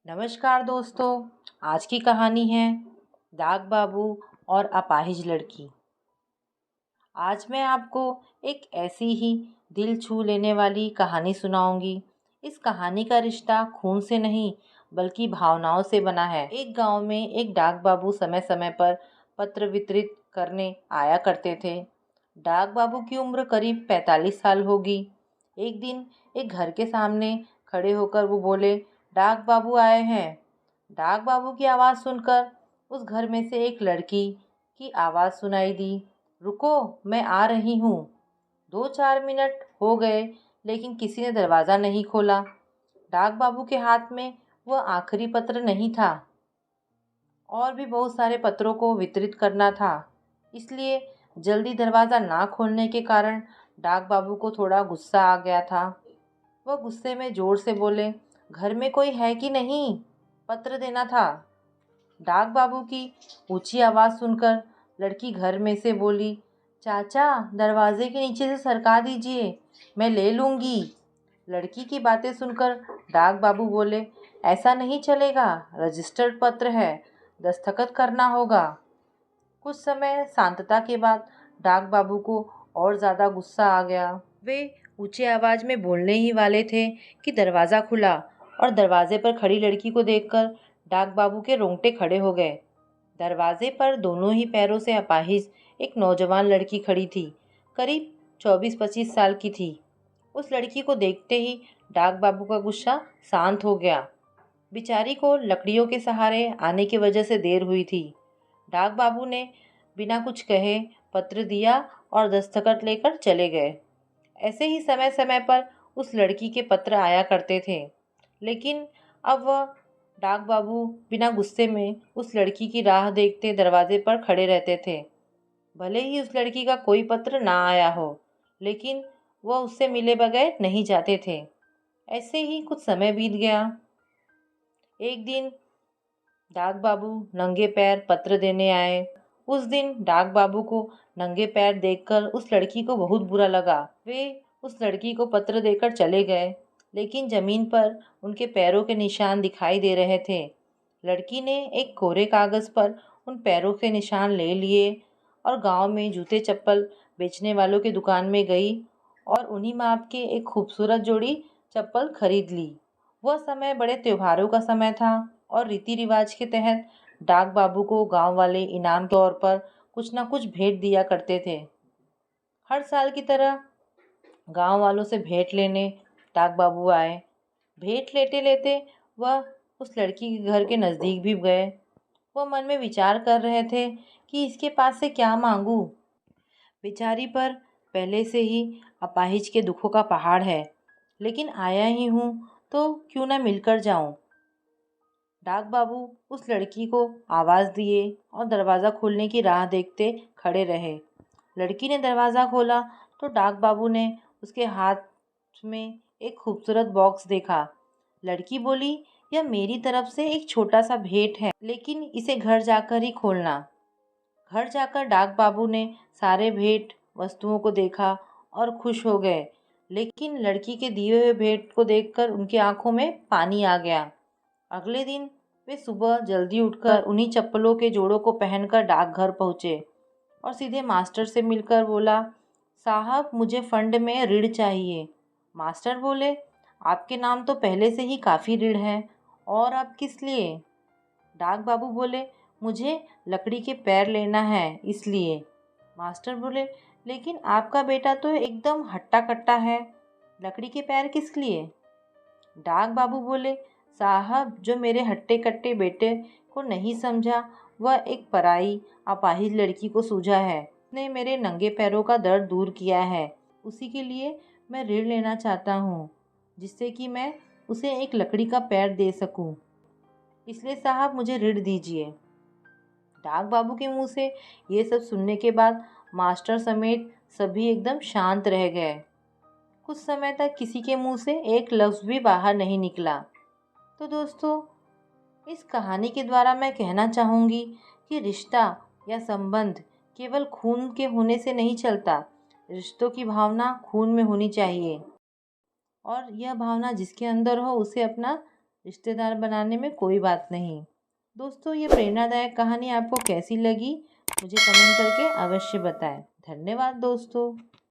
नमस्कार दोस्तों। आज की कहानी है डाक बाबू और अपाहिज लड़की। आज मैं आपको एक ऐसी ही दिल छू लेने वाली कहानी सुनाऊंगी। इस कहानी का रिश्ता खून से नहीं बल्कि भावनाओं से बना है। एक गांव में एक डाक बाबू समय समय पर पत्र वितरित करने आया करते थे। डाक बाबू की उम्र करीब 45 साल होगी। एक दिन एक घर के सामने खड़े होकर वो बोले, डाक बाबू आए हैं। डाक बाबू की आवाज़ सुनकर उस घर में से एक लड़की की आवाज़ सुनाई दी, रुको, मैं आ रही हूँ। 2-4 मिनट हो गए लेकिन किसी ने दरवाज़ा नहीं खोला। डाक बाबू के हाथ में वह आखिरी पत्र नहीं था। और भी बहुत सारे पत्रों को वितरित करना था, इसलिए जल्दी दरवाज़ा ना खोलने के कारण डाक बाबू को थोड़ा गुस्सा आ गया था। वह गुस्से में ज़ोर से बोले, घर में कोई है कि नहीं, पत्र देना था। डाक बाबू की ऊंची आवाज़ सुनकर लड़की घर में से बोली, चाचा दरवाजे के नीचे से सरका दीजिए, मैं ले लूँगी। लड़की की बातें सुनकर डाक बाबू बोले, ऐसा नहीं चलेगा, रजिस्टर्ड पत्र है, दस्तखत करना होगा। कुछ समय शांतता के बाद डाक बाबू को और ज़्यादा गुस्सा आ गया। वे ऊंचे आवाज़ में बोलने ही वाले थे कि दरवाज़ा खुला और दरवाजे पर खड़ी लड़की को देखकर डाक बाबू के रोंगटे खड़े हो गए। दरवाजे पर दोनों ही पैरों से अपाहिज एक नौजवान लड़की खड़ी थी, करीब 24-25 साल की थी। उस लड़की को देखते ही डाक बाबू का गुस्सा शांत हो गया। बेचारी को लकड़ियों के सहारे आने की वजह से देर हुई थी। डाक बाबू ने बिना कुछ कहे पत्र दिया और दस्तखत लेकर चले गए। ऐसे ही समय समय पर उस लड़की के पत्र आया करते थे, लेकिन अब वह डाक बाबू बिना गुस्से में उस लड़की की राह देखते दरवाजे पर खड़े रहते थे। भले ही उस लड़की का कोई पत्र ना आया हो, लेकिन वह उससे मिले बगैर नहीं जाते थे। ऐसे ही कुछ समय बीत गया। एक दिन डाक बाबू नंगे पैर पत्र देने आए। उस दिन डाक बाबू को नंगे पैर देखकर उस लड़की को बहुत बुरा लगा। वे उस लड़की को पत्र देकर चले गए, लेकिन जमीन पर उनके पैरों के निशान दिखाई दे रहे थे। लड़की ने एक कोरे कागज़ पर उन पैरों के निशान ले लिए और गांव में जूते चप्पल बेचने वालों की दुकान में गई और उन्हीं माप के एक खूबसूरत जोड़ी चप्पल खरीद ली। वह समय बड़े त्योहारों का समय था और रीति रिवाज के तहत डाक बाबू को गांव वाले इनाम के तौर पर कुछ ना कुछ भेंट दिया करते थे। हर साल की तरह गांव वालों से भेंट लेने डाक बाबू आए। भेंट लेते लेते वह उस लड़की के घर के नज़दीक भी गए। वह मन में विचार कर रहे थे कि इसके पास से क्या मांगूं। बेचारी पर पहले से ही अपाहिज के दुखों का पहाड़ है, लेकिन आया ही हूँ तो क्यों ना मिलकर जाऊं। डाक बाबू उस लड़की को आवाज़ दिए और दरवाज़ा खोलने की राह देखते खड़े रहे। लड़की ने दरवाज़ा खोला तो डाक बाबू ने उसके हाथ में एक खूबसूरत बॉक्स देखा। लड़की बोली, यह मेरी तरफ से एक छोटा सा भेंट है, लेकिन इसे घर जाकर ही खोलना। घर जाकर डाक बाबू ने सारे भेंट वस्तुओं को देखा और खुश हो गए, लेकिन लड़की के दिए हुए भेंट को देखकर उनकी आंखों में पानी आ गया। अगले दिन वे सुबह जल्दी उठकर उन्हीं चप्पलों के जोड़ों को पहनकर डाकघर पहुँचे और सीधे मास्टर से मिलकर बोला, साहब मुझे फंड में ऋण चाहिए। मास्टर बोले, आपके नाम तो पहले से ही काफ़ी ऋण है, और अब किस लिए? डाक बाबू बोले, मुझे लकड़ी के पैर लेना है इसलिए। मास्टर बोले, लेकिन आपका बेटा तो एकदम हट्टा कट्टा है, लकड़ी के पैर किस लिए? डाक बाबू बोले, साहब जो मेरे हट्टे कट्टे बेटे को नहीं समझा वह एक पराई अपाहिज लड़की को सूझा है। उसने मेरे नंगे पैरों का दर्द दूर किया है, उसी के लिए मैं ऋण लेना चाहता हूँ, जिससे कि मैं उसे एक लकड़ी का पैर दे सकूँ। इसलिए साहब मुझे ऋण दीजिए। डाक बाबू के मुंह से ये सब सुनने के बाद मास्टर समेत सभी एकदम शांत रह गए। कुछ समय तक किसी के मुंह से एक लफ्ज़ भी बाहर नहीं निकला। तो दोस्तों, इस कहानी के द्वारा मैं कहना चाहूँगी कि रिश्ता या संबंध केवल खून के होने से नहीं चलता। रिश्तों की भावना खून में होनी चाहिए, और यह भावना जिसके अंदर हो उसे अपना रिश्तेदार बनाने में कोई बात नहीं। दोस्तों, ये प्रेरणादायक कहानी आपको कैसी लगी मुझे कमेंट करके अवश्य बताएं। धन्यवाद दोस्तों।